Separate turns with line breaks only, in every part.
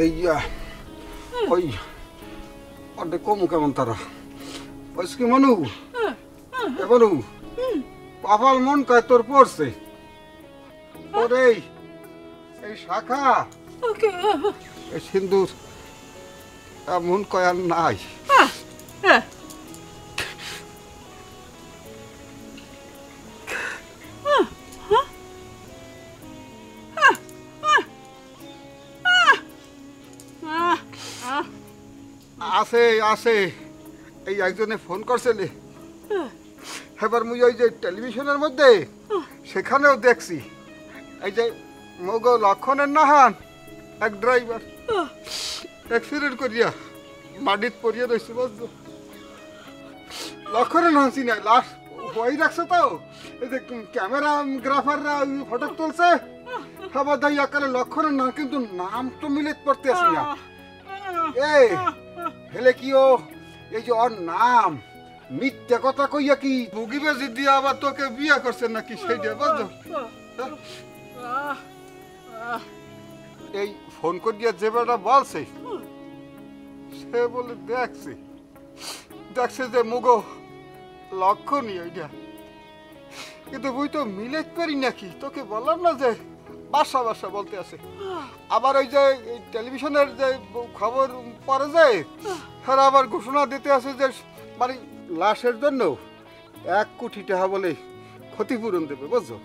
এই ওই অর্ধেক কম কেমন তারা ওই কি মানু মানু পাপাল মন কয় তোর পড়ছে ওরে এই শাখা এই সিন্দুর মন কয় আর নাই আছে আছে এই একজনে ফোন করছিলে এবার মুই ওই যে টেলিভিশনের মধ্যে সেখানেও দেখছি এই যে মগ লক্ষণের নাহান এক ড্রাইভার অ্যাক্সিডেন্ট করিয়া মাটিত পড়িয়া রয়েছে বুঝছো লক্ষণের নাহান চিনাই লাশ বই রাখছে তো এই যে ক্যামেরা গ্রাফাররা ফটো তুলছে খাবার দাই আকারে লক্ষণের নাম কিন্তু নাম তো মিলেট পড়তে আসি না এই হেলে কি ও এই যে ওর নাম মিথ্যা কথা কইয়া কি ভুগিবেজি দিয়া আবার তোকে বিয়ে করছেন নাকি সেইটা বুঝছো এই ফোন করিয়া যে বেটা বলছে সে বলে দেখছে যে মুগো লক্ষণই ওইটা কিন্তু বুঝ তো মিলেট পারি নাকি তোকে বললাম না যে বাসা বাসা বলতে আছে আবার ওই যে টেলিভিশনের যে খবর পরে যায় তারা আবার ঘোষণা দিতে আছে যে মানে লাশের জন্য 1 কোটি টাকা বলে ক্ষতিপূরণ দেবে বুঝছো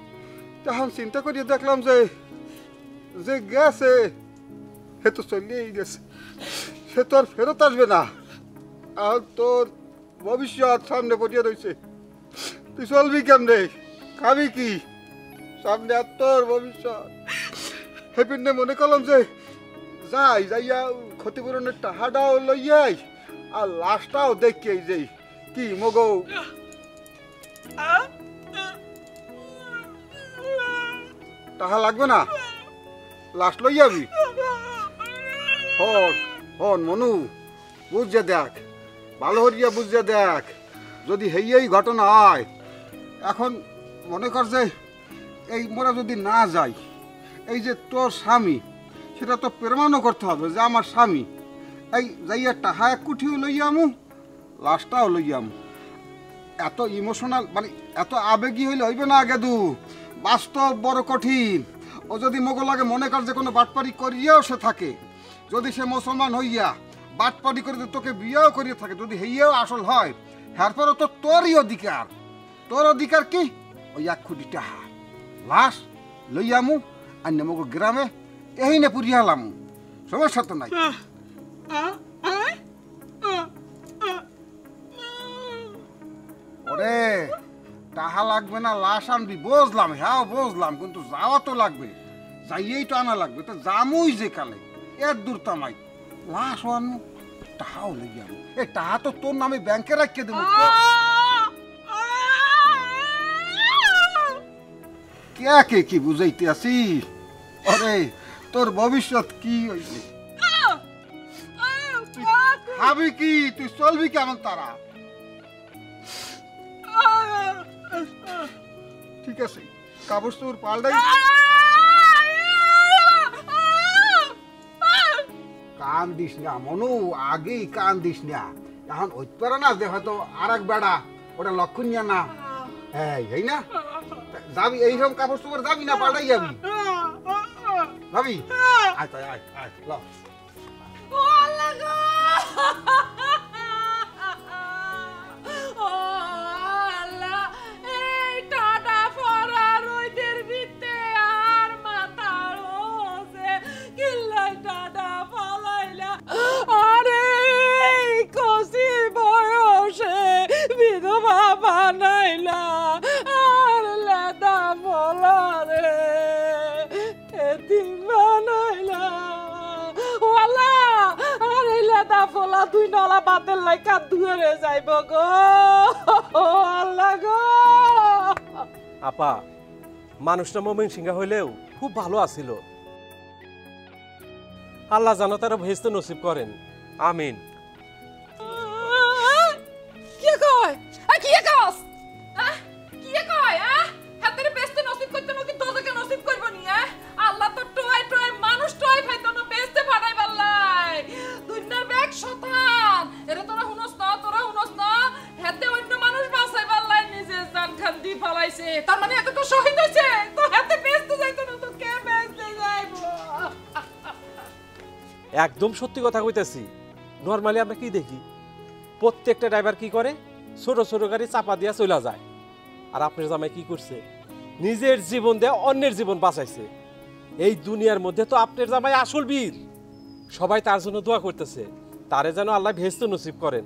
তখন চিন্তা করিয়ে দেখলাম যে যে গেছে সে তো চলিয়েই গেছে সে তো আর ফেরত আসবে না আর তোর ভবিষ্যৎ সামনে পড়িয়ে রয়েছে তুই চলবি কেমনে খাবি কি সামনে আর তোর ভবিষ্যৎ হেপিনে মনে করলাম যে যাইয়া ক্ষতিপূরণের টাকাটাও লইয়াই আর লাশটাও দেখি যাই কি মগো টাকা লাগবে না লাশ লই যাবি হন মনু বুঝে দেখ ভালো হরিয়া বুঝে দেখ যদি হেই ঘটনা হয় এখন মনে কর যে এই মোরা যদি না যাই এই যে তোর স্বামী সেটা তো প্রমাণও করতে হবে যে আমার স্বামী এই যাইয়া টাকা 1 কোটিও লইয়া আমু লাশটাও লইয়া আমু এত ইমোশনাল মানে এত আবেগী হইলে হইবে না গেদু বাস্তব বড় কঠিন ও যদি মগো লাগে মনে কর যে কোনো বাটপারি করিয়াও সে থাকে যদি সে মুসলমান হইয়া বাটপারি করে তোকে বিয়েও করিয়ে থাকে যদি হইয়াও আসল হয় তারপরে তো তোরই অধিকার তোর অধিকার কি ওই 1 কোটি টাকা লাশ লইয়ামু আর মগো গ্রামে এই নে পুরিয়ালাম সমস্যা তো নাই ওরে টাকা লাগবে না লাশ আনবি বুঝলাম হ্যাঁ বুঝলাম কিন্তু যাওয়া তো লাগবে যাইয়েই তো আনা লাগবে তো জামুই যে কালে এর দূর তামাই লাশ আনু টাকাও লেগে আনু এই টাকা তো তোর নামে ব্যাংকে রাখিয়ে দেবো কে কি বুঝাইতে আসি আরে তোর ভবিষ্যৎ কি হইবে খাবি কি তুই চলবি কেমন তারা ঠিক আছে কাপড় চোপড় পাল্টাই কান দিস না মনু আগেই কান দিস না এখন ওই পারে না যে হয়তো আর এক বেড়া ওটা লক্ষণীয় না এই না যাবি এইরকম কাপড় চোপড় যাবি না পাল্টাই যাবি ভাবি আয় আয় আয় ল
তুই নলা বাতের লাইকা ধুয়ে যাইব গো আল্লাহ গো
আপা মানুষটা মোমিন সিংহা হইলেও খুব ভালো আছিল আল্লাহ জানো তারা ভেস্ত নসিব করেন আমিন
কি কয় কি কস কি কয় হাতের বেস্ত নসিব করতে নাকি তোকে নসিব করব নি আল্লাহ তো টয় টয় মানুষ টয় ফাইতো না বেস্তে ফাটাই পারলা তার মানে এতটা শহীদ হয়েছে তো হাতে বেচতে যাইতো না তো কে বেচতে যাইবো
একদম সত্যি কথা কইতেছি। নর্মালি আমরা কি দেখি, প্রত্যেকটা ড্রাইভার কি করে, ছোট ছোট গাড়ি চাপা দিয়া চলে যায়। আর আপনার জামাই কি করছে, নিজের জীবন দিয়ে অন্যের জীবন বাঁচাইছে। এই দুনিয়ার মধ্যে তো আপনার জামাই আসল বীর। সবাই তার জন্য দোয়া করতেছে, তারে যেন আল্লাহ ভেস্ত নসিব করেন।